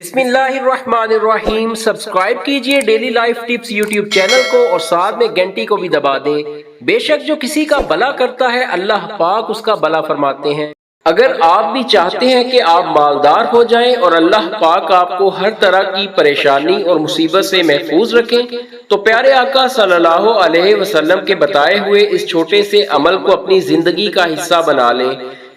بسم اللہ الرحمن الرحیم۔ سبسکرائب کیجئے daily life tips YouTube channel کو اور ساتھ میں گھنٹی کو بھی دبا دیں۔ بے شک جو کسی کا بھلا کرتا ہے اللہ پاک اس کا بھلا فرماتے ہیں۔ اگر آپ بھی چاہتے ہیں کہ آپ مالدار ہو جائیں اور اللہ پاک آپ کو ہر طرح کی پریشانی اور مصیبت سے محفوظ رکھیں تو پیارے آقا صلی اللہ علیہ وسلم کے بتائے ہوئے اس چھوٹے سے عمل کو اپنی زندگی کا حصہ بنا لیں۔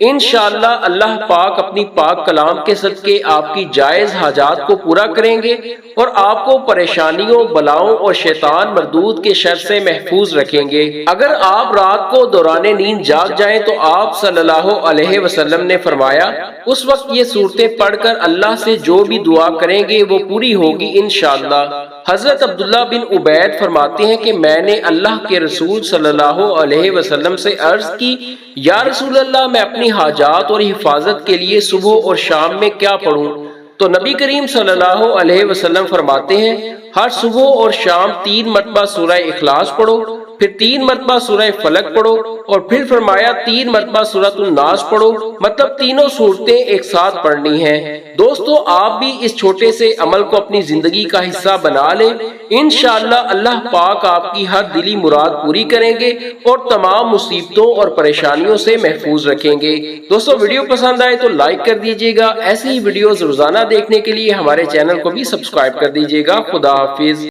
انشاءاللہ اللہ پاک اپنی پاک کلام کے صدقے آپ کی جائز حاجات کو پورا کریں گے اور آپ کو پریشانیوں، بلاؤں اور شیطان مردود کے شر سے محفوظ رکھیں گے۔ اگر آپ رات کو دوران نیند جاگ جائیں تو آپ صلی اللہ علیہ وسلم نے فرمایا اس وقت یہ صورتیں پڑھ کر اللہ سے جو بھی دعا کریں گے وہ پوری ہوگی انشاءاللہ۔ حضرت عبداللہ بن عبید فرماتے ہیں کہ میں نے اللہ کے رسول صلی اللہ علیہ وسلم سے عرض کی یا رسول اللہ میں اپنی حاجات اور حفاظت کے لیے صبح اور شام میں کیا پڑھوں؟ تو نبی کریم صلی اللہ علیہ وسلم فرماتے ہیں ہر صبح اور شام 3 مرتبہ سورہ اخلاص پڑھو، پھر 3 مرتبہ سورہ فلق پڑھو اور پھر فرمایا 3 مرتبہ سورۃ الناس پڑھو، مطلب تینوں صورتیں ایک ساتھ پڑھنی ہیں۔ دوستو آپ بھی اس چھوٹے سے عمل کو اپنی زندگی کا حصہ بنا لیں، انشاءاللہ اللہ پاک آپ کی ہر دلی مراد پوری کریں گے اور تمام مصیبتوں اور پریشانیوں سے محفوظ رکھیں گے۔ دوستو ویڈیو پسند آئے تو لائک کر دیجئے گا، ایسی ہی ویڈیوز روزانہ دیکھنے کے لیے ہمارے چینل کو بھی سبسکرائب کر دیجئے گا۔ خدا حافظ۔